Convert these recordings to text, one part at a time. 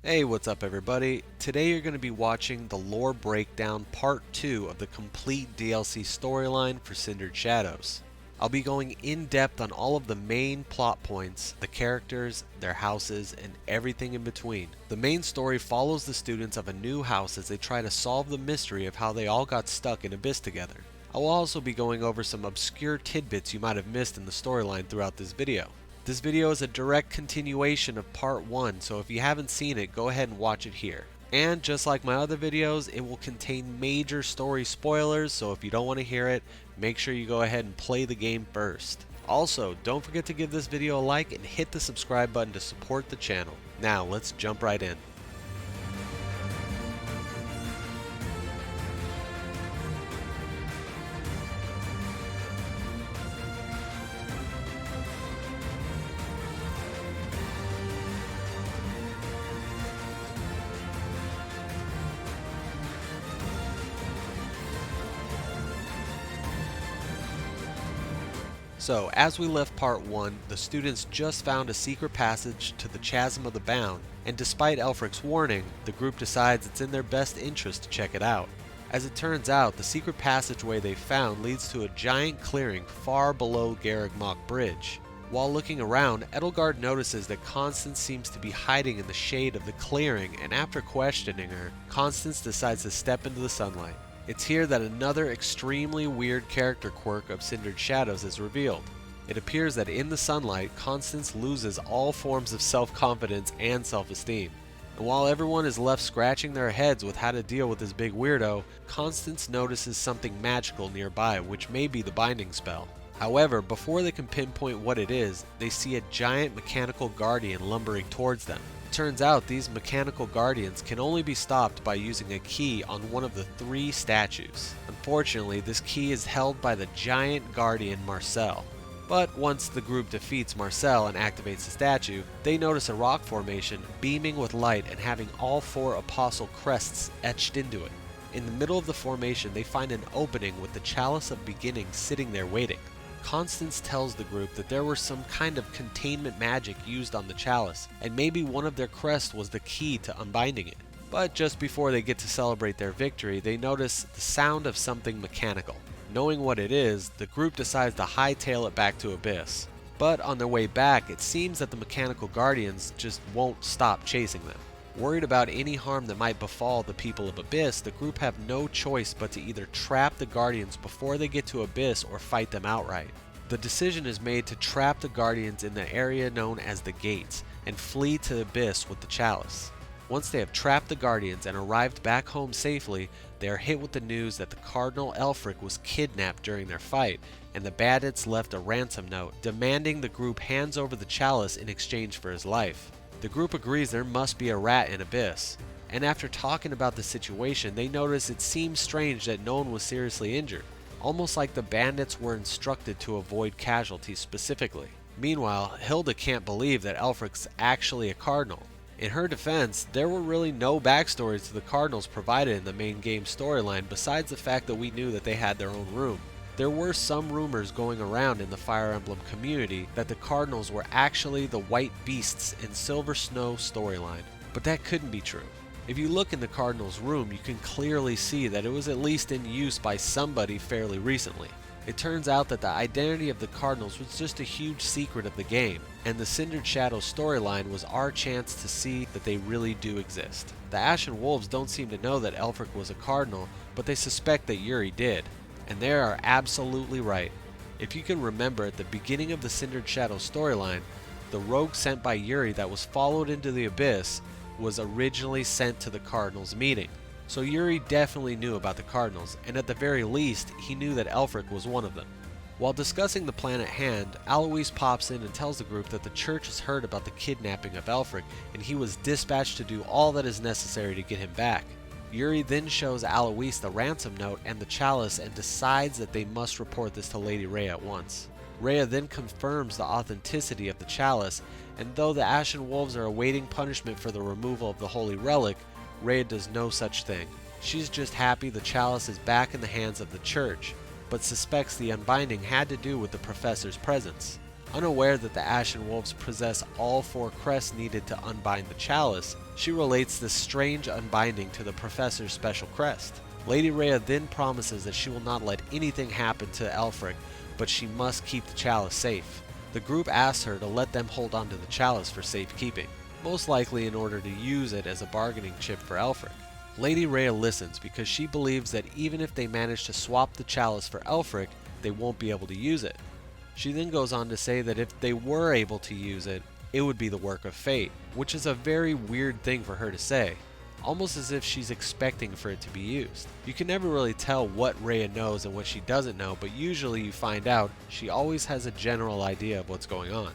Hey, what's up everybody? Today you're going to be watching the lore breakdown part 2 of the complete DLC storyline for Cindered Shadows. I'll be going in depth on all of the main plot points, the characters, their houses, and everything in between. The main story follows the students of a new house as they try to solve the mystery of how they all got stuck in Abyss together. I will also be going over some obscure tidbits you might have missed in the storyline throughout this video. This video is a direct continuation of part 1, so if you haven't seen it, go ahead and watch it here. And just like my other videos, it will contain major story spoilers, so if you don't want to hear it, make sure you go ahead and play the game first. Also, don't forget to give this video a like and hit the subscribe button to support the channel. Now, let's jump right in. So, as we left part 1, the students just found a secret passage to the Chasm of the Bound, and despite Elfric's warning, the group decides it's in their best interest to check it out. As it turns out, the secret passageway they found leads to a giant clearing far below Garreg Mach Bridge. While looking around, Edelgard notices that Constance seems to be hiding in the shade of the clearing, and after questioning her, Constance decides to step into the sunlight. It's here that another extremely weird character quirk of Cindered Shadows is revealed. It appears that in the sunlight, Constance loses all forms of self-confidence and self-esteem. And while everyone is left scratching their heads with how to deal with this big weirdo, Constance notices something magical nearby, which may be the binding spell. However, before they can pinpoint what it is, they see a giant mechanical guardian lumbering towards them. Turns out these mechanical guardians can only be stopped by using a key on one of the 3 statues. Unfortunately, this key is held by the giant guardian Marcel. But once the group defeats Marcel and activates the statue, they notice a rock formation beaming with light and having all 4 apostle crests etched into it. In the middle of the formation, they find an opening with the Chalice of Beginning sitting there waiting. Constance tells the group that there was some kind of containment magic used on the chalice, and maybe one of their crests was the key to unbinding it. But just before they get to celebrate their victory, they notice the sound of something mechanical. Knowing what it is, the group decides to hightail it back to Abyss. But on their way back, it seems that the mechanical guardians just won't stop chasing them. Worried about any harm that might befall the people of Abyss, the group have no choice but to either trap the Guardians before they get to Abyss or fight them outright. The decision is made to trap the Guardians in the area known as the Gates and flee to Abyss with the Chalice. Once they have trapped the Guardians and arrived back home safely, they are hit with the news that the Cardinal Elfric was kidnapped during their fight, and the bandits left a ransom note demanding the group hands over the Chalice in exchange for his life. The group agrees there must be a rat in Abyss, and after talking about the situation, they notice it seems strange that no one was seriously injured, almost like the bandits were instructed to avoid casualties specifically. Meanwhile, Hilda can't believe that Elfric's actually a cardinal. In her defense, there were really no backstories to the cardinals provided in the main game storyline besides the fact that we knew that they had their own room. There were some rumors going around in the Fire Emblem community that the Cardinals were actually the White Beasts in Silver Snow storyline, but that couldn't be true. If you look in the Cardinals' room, you can clearly see that it was at least in use by somebody fairly recently. It turns out that the identity of the Cardinals was just a huge secret of the game, and the Cindered Shadows storyline was our chance to see that they really do exist. The Ashen Wolves don't seem to know that Elfric was a Cardinal, but they suspect that Yuri did. And they are absolutely right. If you can remember, at the beginning of the Cindered Shadows storyline, the rogue sent by Yuri that was followed into the Abyss was originally sent to the Cardinals' meeting. So Yuri definitely knew about the Cardinals, and at the very least, he knew that Elfric was one of them. While discussing the plan at hand, Alois pops in and tells the group that the church has heard about the kidnapping of Elfric, and he was dispatched to do all that is necessary to get him back. Yuri then shows Alois the ransom note and the chalice and decides that they must report this to Lady Rhea at once. Rhea then confirms the authenticity of the chalice, and though the Ashen Wolves are awaiting punishment for the removal of the holy relic, Rhea does no such thing. She's just happy the chalice is back in the hands of the church, but suspects the unbinding had to do with the professor's presence. Unaware that the Ashen Wolves possess all 4 crests needed to unbind the chalice, she relates this strange unbinding to the professor's special crest. Lady Rhea then promises that she will not let anything happen to Aelfric, but she must keep the chalice safe. The group asks her to let them hold on to the chalice for safekeeping, most likely in order to use it as a bargaining chip for Aelfric. Lady Rhea listens because she believes that even if they manage to swap the chalice for Aelfric, they won't be able to use it. She then goes on to say that if they were able to use it, it would be the work of fate, which is a very weird thing for her to say, almost as if she's expecting for it to be used. You can never really tell what Rhea knows and what she doesn't know, but usually you find out she always has a general idea of what's going on.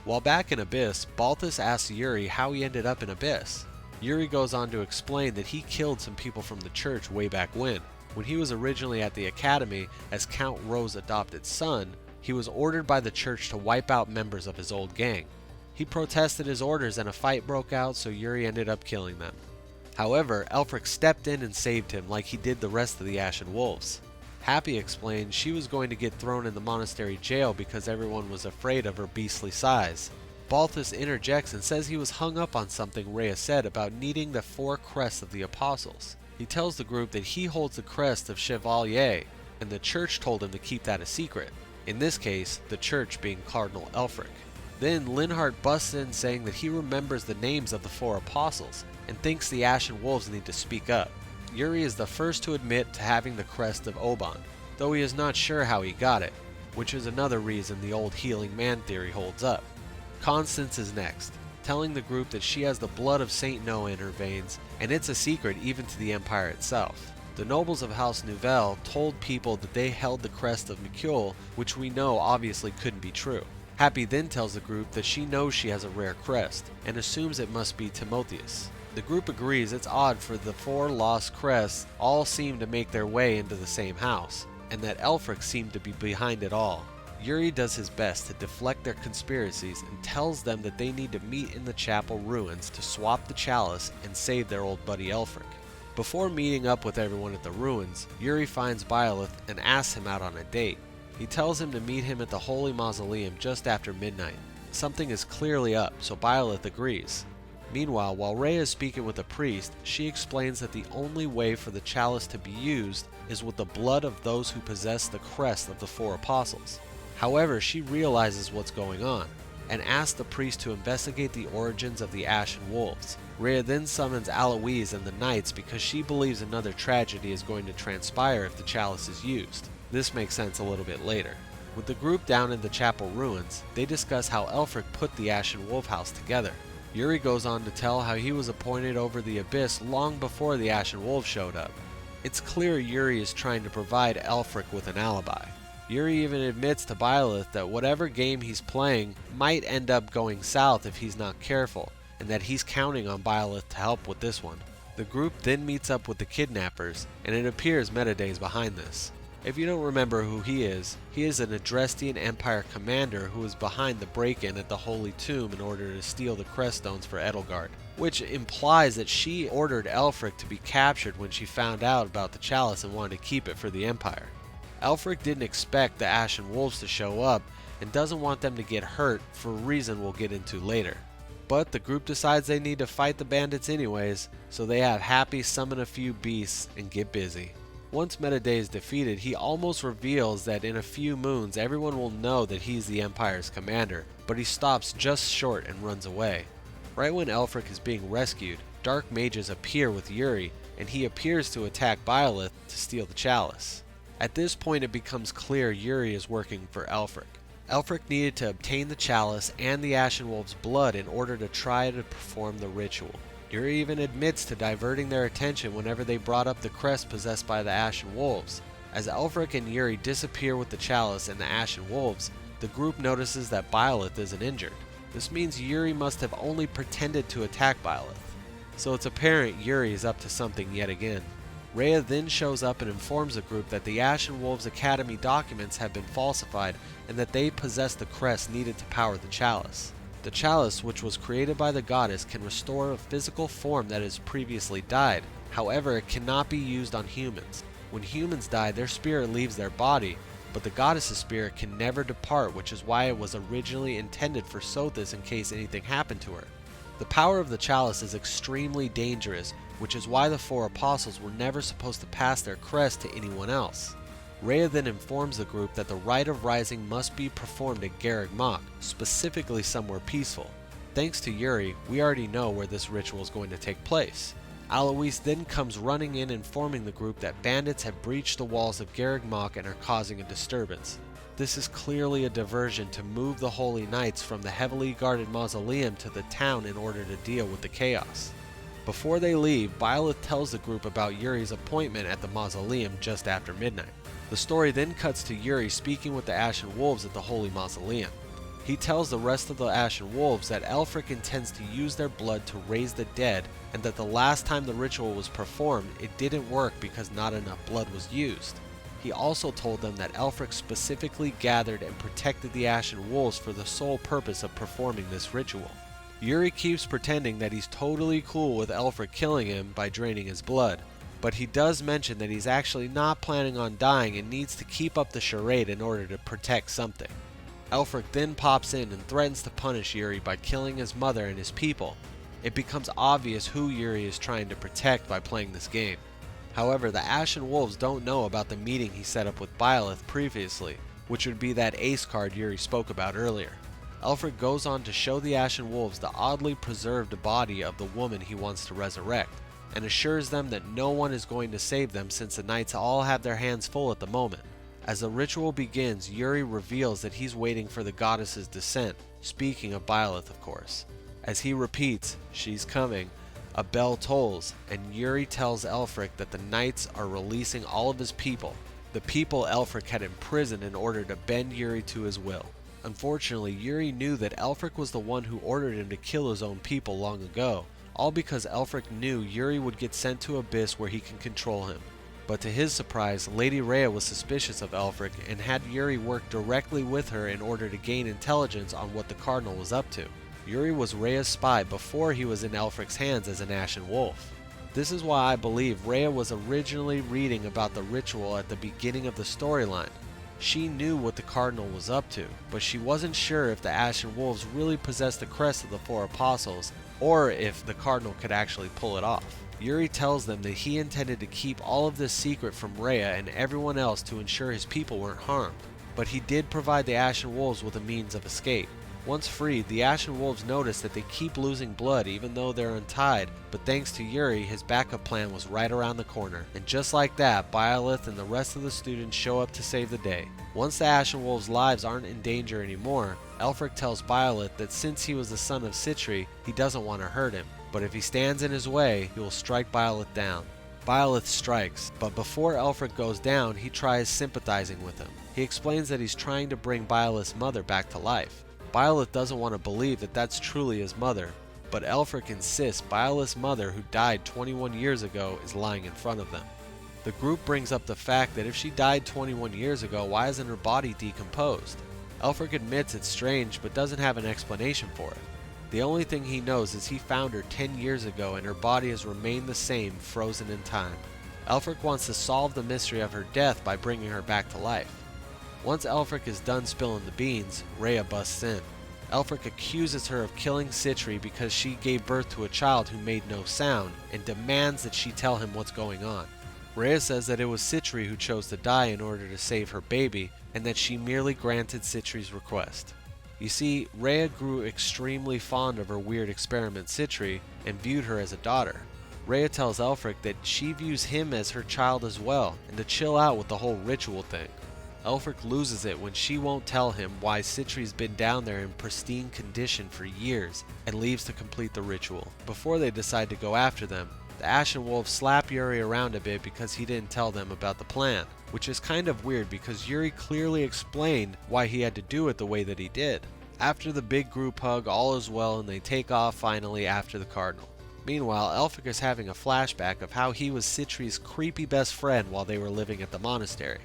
While back in Abyss, Balthus asks Yuri how he ended up in Abyss. Yuri goes on to explain that he killed some people from the church way back when he was originally at the academy as Count Rowe's adopted son. He was ordered by the church to wipe out members of his old gang. He protested his orders and a fight broke out, so Yuri ended up killing them. However, Aelfric stepped in and saved him like he did the rest of the Ashen Wolves. Happy explained she was going to get thrown in the monastery jail because everyone was afraid of her beastly size. Balthus interjects and says he was hung up on something Rhea said about needing the 4 crests of the apostles. He tells the group that he holds the crest of Chevalier, and the church told him to keep that a secret. In this case, the church being Cardinal Aelfric. Then Linhardt busts in saying that he remembers the names of the 4 apostles, and thinks the Ashen Wolves need to speak up. Yuri is the first to admit to having the crest of Oban, though he is not sure how he got it, which is another reason the old healing man theory holds up. Constance is next, telling the group that she has the blood of Saint Noah in her veins, and it's a secret even to the Empire itself. The nobles of House Nouvelle told people that they held the crest of Mikul, which we know obviously couldn't be true. Happy then tells the group that she knows she has a rare crest, and assumes it must be Timotheus. The group agrees it's odd for the 4 lost crests all seem to make their way into the same house, and that Aelfric seemed to be behind it all. Yuri does his best to deflect their conspiracies and tells them that they need to meet in the chapel ruins to swap the chalice and save their old buddy Aelfric. Before meeting up with everyone at the ruins, Yuri finds Byleth and asks him out on a date. He tells him to meet him at the Holy Mausoleum just after midnight. Something is clearly up, so Byleth agrees. Meanwhile, while Rhea is speaking with a priest, she explains that the only way for the chalice to be used is with the blood of those who possess the crest of the 4 apostles. However, she realizes what's going on, and asks the priest to investigate the origins of the Ashen Wolves. Rhea then summons Aloise and the Knights because she believes another tragedy is going to transpire if the chalice is used. This makes sense a little bit later. With the group down in the chapel ruins, they discuss how Aelfric put the Ashen Wolf House together. Yuri goes on to tell how he was appointed over the Abyss long before the Ashen Wolves showed up. It's clear Yuri is trying to provide Aelfric with an alibi. Yuri even admits to Byleth that whatever game he's playing might end up going south if he's not careful, and that he's counting on Byleth to help with this one. The group then meets up with the kidnappers, and it appears Metaday is behind this. If you don't remember who he is an Adrestian Empire commander who was behind the break-in at the Holy Tomb in order to steal the crest stones for Edelgard, which implies that she ordered Aelfric to be captured when she found out about the chalice and wanted to keep it for the Empire. Aelfric didn't expect the Ashen Wolves to show up and doesn't want them to get hurt for a reason we'll get into later. But the group decides they need to fight the bandits anyways, so they have Happy summon a few beasts and get busy. Once Metaday is defeated, he almost reveals that in a few moons everyone will know that he's the Empire's commander, but he stops just short and runs away. Right when Aelfric is being rescued, dark mages appear with Yuri, and he appears to attack Byleth to steal the chalice. At this point it becomes clear Yuri is working for Aelfric. Aelfric needed to obtain the chalice and the Ashen Wolf's blood in order to try to perform the ritual. Yuri even admits to diverting their attention whenever they brought up the crest possessed by the Ashen Wolves. As Aelfric and Yuri disappear with the chalice and the Ashen Wolves, the group notices that Byleth isn't injured. This means Yuri must have only pretended to attack Byleth. So it's apparent Yuri is up to something yet again. Rhea then shows up and informs the group that the Ashen Wolves Academy documents have been falsified and that they possess the crest needed to power the chalice. The chalice, which was created by the goddess, can restore a physical form that has previously died. However, it cannot be used on humans. When humans die, their spirit leaves their body, but the goddess's spirit can never depart, which is why it was originally intended for Sothis in case anything happened to her. The power of the chalice is extremely dangerous, which is why the four apostles were never supposed to pass their crest to anyone else. Rhea then informs the group that the rite of rising must be performed at Garreg Mach, specifically somewhere peaceful. Thanks to Yuri, we already know where this ritual is going to take place. Alois then comes running in, informing the group that bandits have breached the walls of Garreg Mach and are causing a disturbance. This is clearly a diversion to move the Holy Knights from the heavily guarded mausoleum to the town in order to deal with the chaos. Before they leave, Byleth tells the group about Yuri's appointment at the mausoleum just after midnight. The story then cuts to Yuri speaking with the Ashen Wolves at the Holy Mausoleum. He tells the rest of the Ashen Wolves that Aelfric intends to use their blood to raise the dead, and that the last time the ritual was performed, it didn't work because not enough blood was used. He also told them that Aelfric specifically gathered and protected the Ashen Wolves for the sole purpose of performing this ritual. Yuri keeps pretending that he's totally cool with Aelfric killing him by draining his blood, but he does mention that he's actually not planning on dying and needs to keep up the charade in order to protect something. Aelfric then pops in and threatens to punish Yuri by killing his mother and his people. It becomes obvious who Yuri is trying to protect by playing this game. However, the Ashen Wolves don't know about the meeting he set up with Byleth previously, which would be that ace card Yuri spoke about earlier. Aelfric goes on to show the Ashen Wolves the oddly preserved body of the woman he wants to resurrect, and assures them that no one is going to save them since the knights all have their hands full at the moment. As the ritual begins, Yuri reveals that he's waiting for the goddess's descent, speaking of Byleth of course. As he repeats, "She's coming," a bell tolls, and Yuri tells Aelfric that the knights are releasing all of his people, the people Aelfric had imprisoned in order to bend Yuri to his will. Unfortunately, Yuri knew that Aelfric was the one who ordered him to kill his own people long ago, all because Aelfric knew Yuri would get sent to Abyss where he can control him. But to his surprise, Lady Rhea was suspicious of Aelfric and had Yuri work directly with her in order to gain intelligence on what the Cardinal was up to. Yuri was Rhea's spy before he was in Aelfric's hands as an Ashen Wolf. This is why I believe Rhea was originally reading about the ritual at the beginning of the storyline. She knew what the Cardinal was up to, but she wasn't sure if the Ashen Wolves really possessed the crest of the Four Apostles, or if the Cardinal could actually pull it off. Yuri tells them that he intended to keep all of this secret from Rhea and everyone else to ensure his people weren't harmed, but he did provide the Ashen Wolves with a means of escape. Once freed, the Ashen Wolves notice that they keep losing blood even though they're untied, but thanks to Yuri, his backup plan was right around the corner. And just like that, Byleth and the rest of the students show up to save the day. Once the Ashen Wolves' lives aren't in danger anymore, Aelfric tells Byleth that since he was the son of Citri, he doesn't want to hurt him, but if he stands in his way, he will strike Byleth down. Byleth strikes, but before Aelfric goes down, he tries sympathizing with him. He explains that he's trying to bring Byleth's mother back to life. Byleth doesn't want to believe that that's truly his mother, but Aelfric insists Byleth's mother, who died 21 years ago, is lying in front of them. The group brings up the fact that if she died 21 years ago, why isn't her body decomposed? Aelfric admits it's strange, but doesn't have an explanation for it. The only thing he knows is he found her 10 years ago and her body has remained the same, frozen in time. Aelfric wants to solve the mystery of her death by bringing her back to life. Once Aelfric is done spilling the beans, Rhea busts in. Aelfric accuses her of killing Citri because she gave birth to a child who made no sound, and demands that she tell him what's going on. Rhea says that it was Citri who chose to die in order to save her baby, and that she merely granted Citri's request. You see, Rhea grew extremely fond of her weird experiment Citri, and viewed her as a daughter. Rhea tells Aelfric that she views him as her child as well, and to chill out with the whole ritual thing. Aelfric loses it when she won't tell him why Citri's been down there in pristine condition for years, and leaves to complete the ritual. Before they decide to go after them, the Ashen Wolves slap Yuri around a bit because he didn't tell them about the plan, which is kind of weird because Yuri clearly explained why he had to do it the way that he did. After the big group hug, all is well and they take off finally after the Cardinal. Meanwhile, Aelfric is having a flashback of how he was Citri's creepy best friend while they were living at the monastery.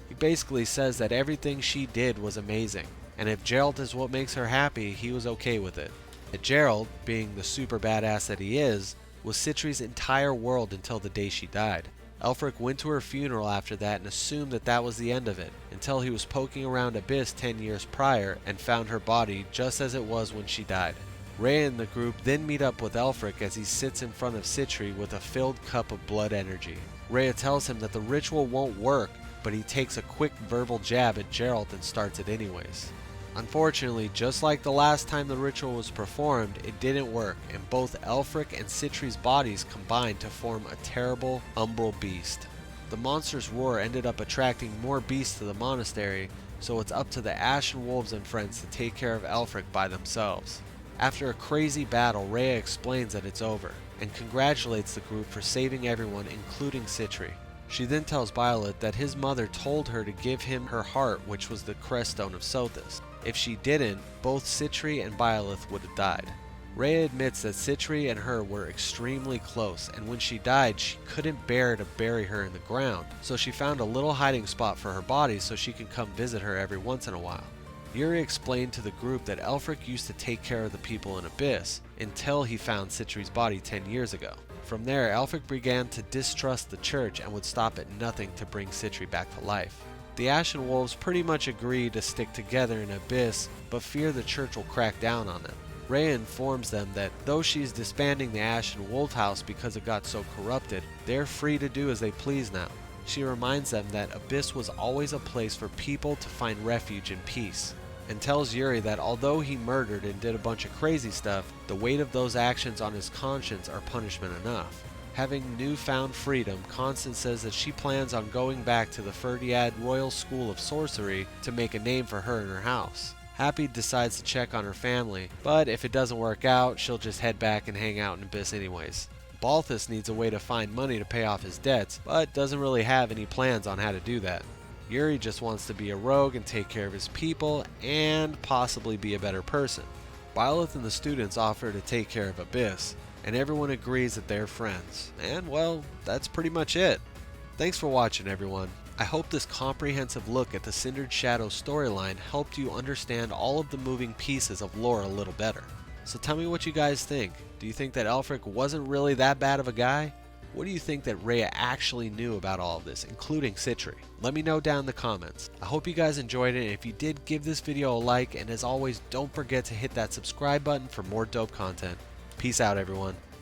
He basically says that everything she did was amazing, and if Geralt is what makes her happy, he was okay with it. That Geralt, being the super badass that he is, was Citri's entire world until the day she died. Elfric went to her funeral after that and assumed that that was the end of it, until he was poking around Abyss 10 years prior and found her body just as it was when she died. Rhea and the group then meet up with Elfric as he sits in front of Citri with a filled cup of blood energy. Rhea tells him that the ritual won't work, but he takes a quick verbal jab at Geralt and starts it anyways. Unfortunately, just like the last time the ritual was performed, it didn't work, and both Elfric and Citri's bodies combined to form a terrible umbral beast. The monster's roar ended up attracting more beasts to the monastery, so it's up to the Ashen Wolves and friends to take care of Elfric by themselves. After a crazy battle, Rhea explains that it's over, and congratulates the group for saving everyone, including Citri. She then tells Violet that his mother told her to give him her heart, which was the creststone of Sothis. If she didn't, both Citri and Violet would have died. Rhea admits that Citri and her were extremely close, and when she died, she couldn't bear to bury her in the ground, so she found a little hiding spot for her body so she can come visit her every once in a while. Yuri explained to the group that Elfric used to take care of the people in Abyss, until he found Citri's body 10 years ago. From there, Elfric began to distrust the church and would stop at nothing to bring Citri back to life. The Ashen Wolves pretty much agree to stick together in Abyss, but fear the church will crack down on them. Rhea informs them that though she's disbanding the Ashen Wolf House because it got so corrupted, they're free to do as they please now. She reminds them that Abyss was always a place for people to find refuge and peace, and tells Yuri that although he murdered and did a bunch of crazy stuff, the weight of those actions on his conscience are punishment enough. Having newfound freedom, Constance says that she plans on going back to the Ferdiad Royal School of Sorcery to make a name for her and her house. Happy decides to check on her family, but if it doesn't work out, she'll just head back and hang out in Abyss anyways. Balthus needs a way to find money to pay off his debts, but doesn't really have any plans on how to do that. Yuri just wants to be a rogue and take care of his people, and possibly be a better person. Violet and the students offer to take care of Abyss, and everyone agrees that they're friends. And well, that's pretty much it. Thanks for watching, everyone. I hope this comprehensive look at the Cindered Shadow storyline helped you understand all of the moving pieces of lore a little better. So tell me what you guys think. Do you think that Elfric wasn't really that bad of a guy? What do you think that Rhea actually knew about all of this, including Citri? Let me know down in the comments. I hope you guys enjoyed it, and if you did, give this video a like, and as always, don't forget to hit that subscribe button for more dope content. Peace out, everyone.